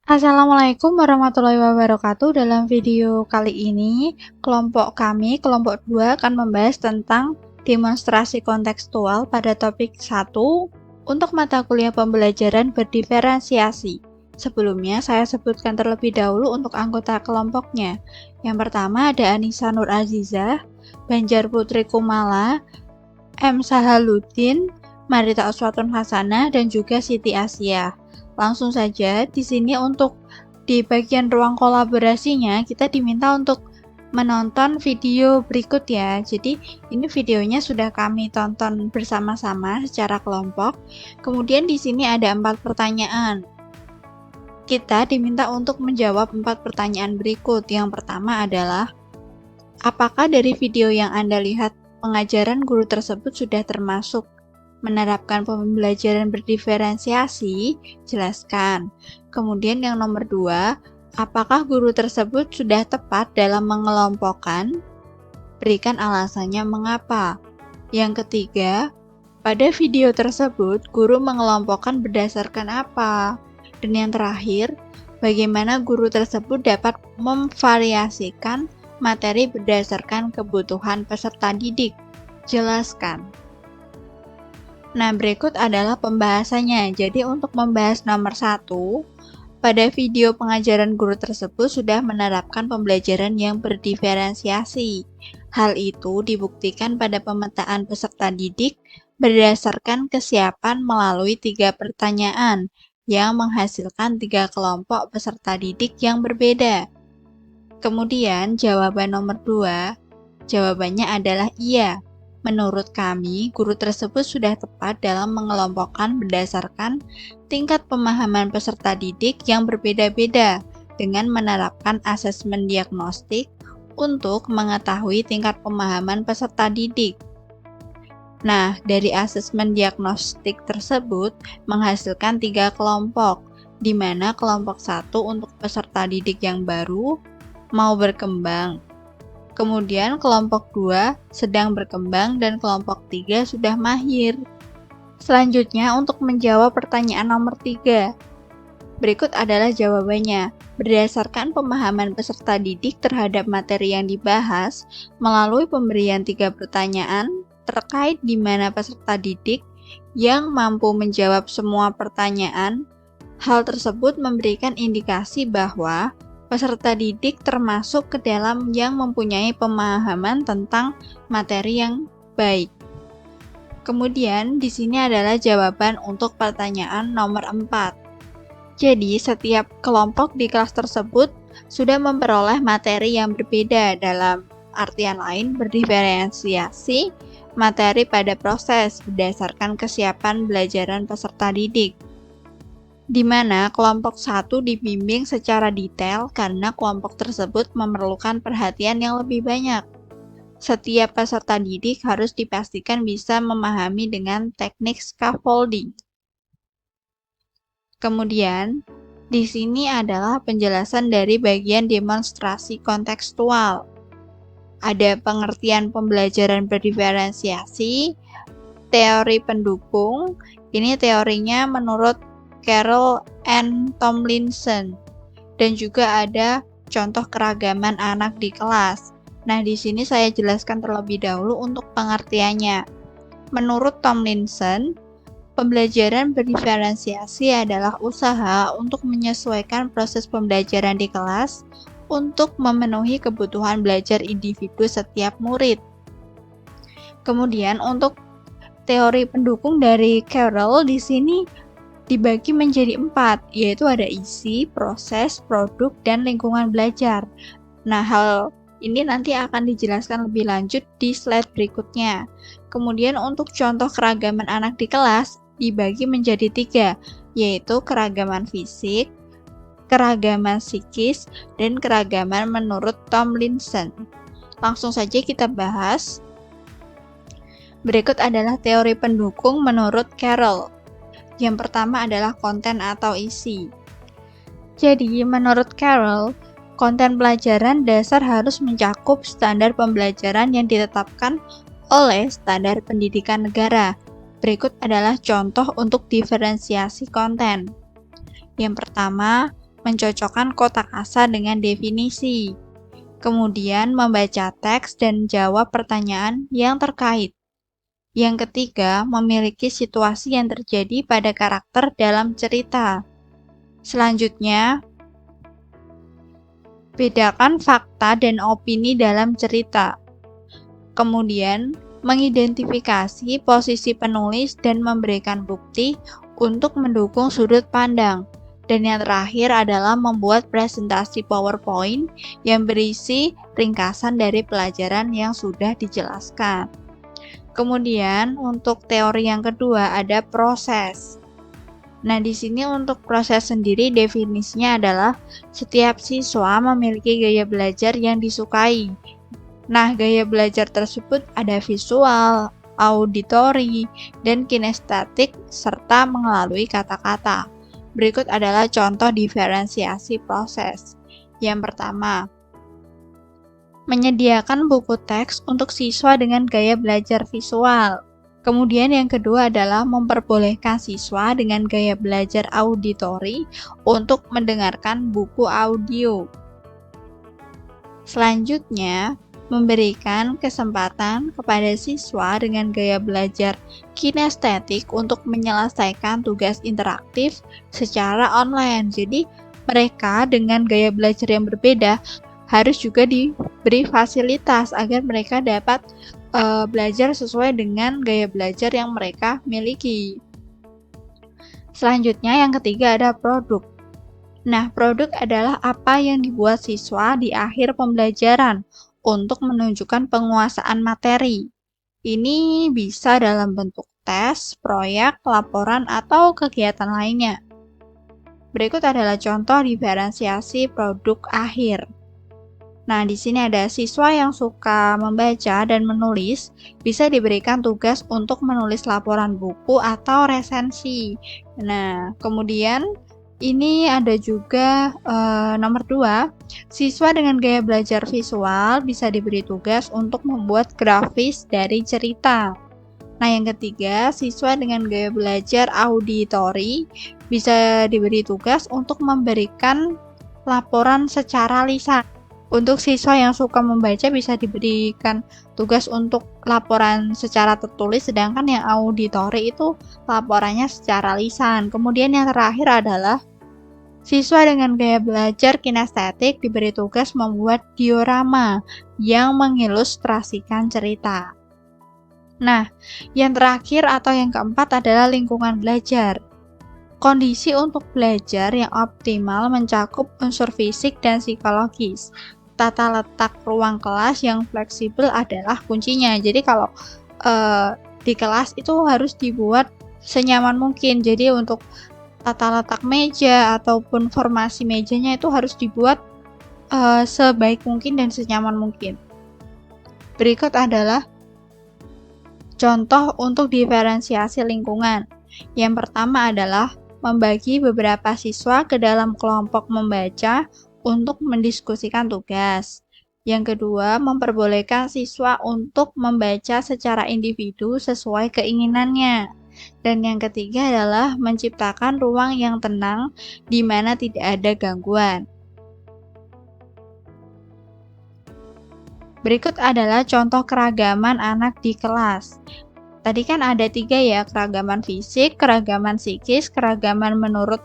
Assalamualaikum warahmatullahi wabarakatuh. Dalam video kali ini, kelompok 2 akan membahas tentang demonstrasi kontekstual pada topik 1 untuk mata kuliah pembelajaran berdiferensiasi. Sebelumnya, saya sebutkan terlebih dahulu untuk anggota kelompoknya. Yang pertama ada Anissa Nur Azizah, Banjar Putri Kumala, M. Sahaluddin, Marita Uswatun Hasanah, dan juga Siti Asia. Langsung saja, di sini untuk di bagian ruang kolaborasinya, kita diminta untuk menonton video berikut ya. Jadi, ini videonya sudah kami tonton bersama-sama secara kelompok. Kemudian di sini ada 4 pertanyaan. Kita diminta untuk menjawab 4 pertanyaan berikut. Yang pertama adalah, apakah dari video yang Anda lihat pengajaran guru tersebut sudah termasuk menerapkan pembelajaran berdiferensiasi? Jelaskan. Kemudian yang nomor 2, apakah guru tersebut sudah tepat dalam mengelompokkan? Berikan alasannya mengapa. Yang ketiga, pada video tersebut guru mengelompokkan berdasarkan apa? Dan yang terakhir, bagaimana guru tersebut dapat memvariasikan materi berdasarkan kebutuhan peserta didik? Jelaskan. Nah, berikut adalah pembahasannya. Jadi, untuk membahas nomor 1, pada video pengajaran guru tersebut sudah menerapkan pembelajaran yang berdiferensiasi. Hal itu dibuktikan pada pemetaan peserta didik berdasarkan kesiapan melalui 3 pertanyaan yang menghasilkan 3 kelompok peserta didik yang berbeda. Kemudian, jawaban nomor 2, jawabannya adalah iya. Menurut kami, guru tersebut sudah tepat dalam mengelompokkan berdasarkan tingkat pemahaman peserta didik yang berbeda-beda dengan menerapkan asesmen diagnostik untuk mengetahui tingkat pemahaman peserta didik. Nah, dari asesmen diagnostik tersebut menghasilkan 3 kelompok, di mana kelompok 1 untuk peserta didik yang baru, mau berkembang. Kemudian kelompok 2 sedang berkembang dan kelompok 3 sudah mahir. Selanjutnya untuk menjawab pertanyaan nomor 3. Berikut adalah jawabannya. Berdasarkan pemahaman peserta didik terhadap materi yang dibahas, melalui pemberian 3 pertanyaan terkait di mana peserta didik yang mampu menjawab semua pertanyaan, hal tersebut memberikan indikasi bahwa peserta didik termasuk ke dalam yang mempunyai pemahaman tentang materi yang baik. Kemudian, di sini adalah jawaban untuk pertanyaan nomor 4. Jadi, setiap kelompok di kelas tersebut sudah memperoleh materi yang berbeda, dalam artian lain berdiferensiasi materi pada proses berdasarkan kesiapan belajaran peserta didik, di mana kelompok 1 dibimbing secara detail karena kelompok tersebut memerlukan perhatian yang lebih banyak. Setiap peserta didik harus dipastikan bisa memahami dengan teknik scaffolding. Kemudian, di sini adalah penjelasan dari bagian demonstrasi kontekstual. Ada pengertian pembelajaran berdiferensiasi, teori pendukung. Ini teorinya menurut Carroll and Tomlinson, dan juga ada contoh keragaman anak di kelas. Nah, di sini saya jelaskan terlebih dahulu untuk pengertiannya. Menurut Tomlinson, pembelajaran berdiferensiasi adalah usaha untuk menyesuaikan proses pembelajaran di kelas untuk memenuhi kebutuhan belajar individu setiap murid. Kemudian, untuk teori pendukung dari Carroll di sini dibagi menjadi 4, yaitu ada isi, proses, produk, dan lingkungan belajar. Nah, hal ini nanti akan dijelaskan lebih lanjut di slide berikutnya. Kemudian untuk contoh keragaman anak di kelas dibagi menjadi 3, yaitu keragaman fisik, keragaman psikis, dan keragaman menurut Tomlinson. Langsung saja kita bahas. Berikut adalah teori pendukung menurut Carroll. Yang pertama adalah konten atau isi. Jadi, menurut Carroll, konten pelajaran dasar harus mencakup standar pembelajaran yang ditetapkan oleh Standar Pendidikan Negara. Berikut adalah contoh untuk diferensiasi konten. Yang pertama, mencocokkan kotakasa dengan definisi. Kemudian membaca teks dan jawab pertanyaan yang terkait. Yang ketiga, memiliki situasi yang terjadi pada karakter dalam cerita. Selanjutnya, bedakan fakta dan opini dalam cerita. Kemudian, mengidentifikasi posisi penulis dan memberikan bukti untuk mendukung sudut pandang. Dan yang terakhir adalah membuat presentasi PowerPoint yang berisi ringkasan dari pelajaran yang sudah dijelaskan. Kemudian, untuk teori yang kedua ada proses. Nah, di sini untuk proses sendiri definisinya adalah setiap siswa memiliki gaya belajar yang disukai. Nah, gaya belajar tersebut ada visual, auditori, dan kinestetik serta melalui kata-kata. Berikut adalah contoh diferensiasi proses. Yang pertama, menyediakan buku teks untuk siswa dengan gaya belajar visual. Kemudian yang kedua adalah memperbolehkan siswa dengan gaya belajar auditori untuk mendengarkan buku audio. Selanjutnya, memberikan kesempatan kepada siswa dengan gaya belajar kinestetik untuk menyelesaikan tugas interaktif secara online. Jadi, mereka dengan gaya belajar yang berbeda harus juga diberi fasilitas agar mereka dapat belajar sesuai dengan gaya belajar yang mereka miliki. Selanjutnya, yang ketiga ada produk. Nah, produk adalah apa yang dibuat siswa di akhir pembelajaran untuk menunjukkan penguasaan materi. Ini bisa dalam bentuk tes, proyek, laporan, atau kegiatan lainnya. Berikut adalah contoh diferensiasi produk akhir. Nah, di sini ada siswa yang suka membaca dan menulis bisa diberikan tugas untuk menulis laporan buku atau resensi. Nah, kemudian ini ada juga nomor 2, siswa dengan gaya belajar visual bisa diberi tugas untuk membuat grafis dari cerita. Nah, yang ketiga, siswa dengan gaya belajar auditori bisa diberi tugas untuk memberikan laporan secara lisan. Untuk siswa yang suka membaca bisa diberikan tugas untuk laporan secara tertulis, sedangkan yang auditori itu laporannya secara lisan. Kemudian yang terakhir adalah siswa dengan gaya belajar kinestetik diberi tugas membuat diorama yang mengilustrasikan cerita. Nah, yang terakhir atau yang keempat adalah lingkungan belajar. Kondisi untuk belajar yang optimal mencakup unsur fisik dan psikologis. Tata letak ruang kelas yang fleksibel adalah kuncinya. Jadi kalau di kelas itu harus dibuat senyaman mungkin. Jadi untuk tata letak meja ataupun formasi mejanya itu harus dibuat sebaik mungkin dan senyaman mungkin. Berikut adalah contoh untuk diferensiasi lingkungan. Yang pertama adalah membagi beberapa siswa ke dalam kelompok membaca untuk mendiskusikan tugas. Yang kedua, memperbolehkan siswa untuk membaca secara individu sesuai keinginannya. Dan yang ketiga adalah menciptakan ruang yang tenang di mana tidak ada gangguan. Berikut adalah contoh keragaman anak di kelas. Tadi kan ada 3 ya, keragaman fisik, keragaman psikis, keragaman menurut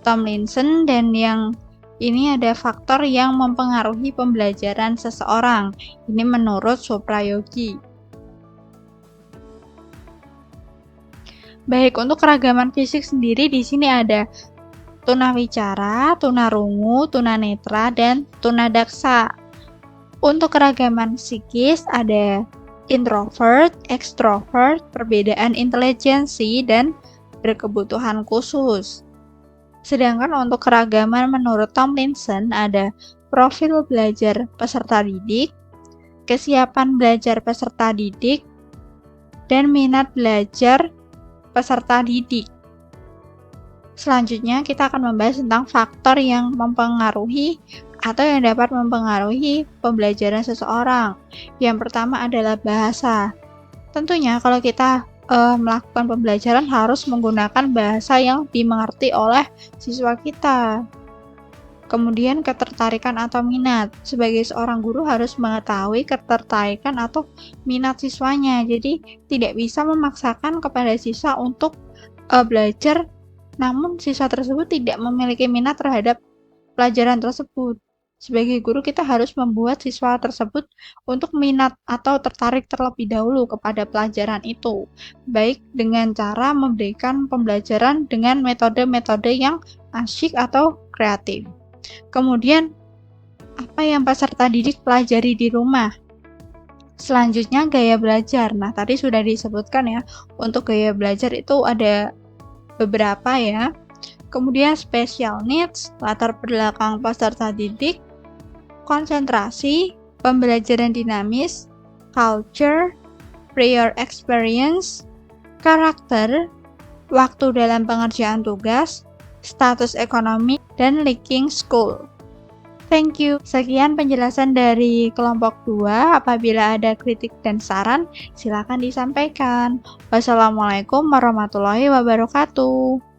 Tomlinson, dan yang ini ada faktor yang mempengaruhi pembelajaran seseorang. Ini menurut Suprayogi. Baik, untuk keragaman fisik sendiri di sini ada tunawicara, tunarungu, tunanetra, dan tunadaksa. Untuk keragaman psikis ada introvert, extrovert, perbedaan intelijensi, dan berkebutuhan khusus. Sedangkan untuk keragaman menurut Tomlinson ada profil belajar peserta didik, kesiapan belajar peserta didik, dan minat belajar peserta didik. Selanjutnya kita akan membahas tentang faktor yang mempengaruhi atau yang dapat mempengaruhi pembelajaran seseorang. Yang pertama adalah bahasa. Tentunya kalau kita melakukan pembelajaran harus menggunakan bahasa yang dimengerti oleh siswa kita. Kemudian ketertarikan atau minat. Sebagai seorang guru harus mengetahui ketertarikan atau minat siswanya. Jadi tidak bisa memaksakan kepada siswa untuk belajar, namun siswa tersebut tidak memiliki minat terhadap pelajaran tersebut. Sebagai guru kita harus membuat siswa tersebut untuk minat atau tertarik terlebih dahulu kepada pelajaran itu, baik dengan cara memberikan pembelajaran dengan metode-metode yang asyik atau kreatif. Kemudian, apa yang peserta didik pelajari di rumah? Selanjutnya, gaya belajar. Nah, tadi sudah disebutkan ya, untuk gaya belajar itu ada beberapa ya. Kemudian special needs, latar belakang peserta didik, konsentrasi, pembelajaran dinamis, culture, prior experience, karakter, waktu dalam pengerjaan tugas, status ekonomi, dan linking school. Thank you. Sekian penjelasan dari kelompok 2. Apabila ada kritik dan saran, silakan disampaikan. Wassalamualaikum warahmatullahi wabarakatuh.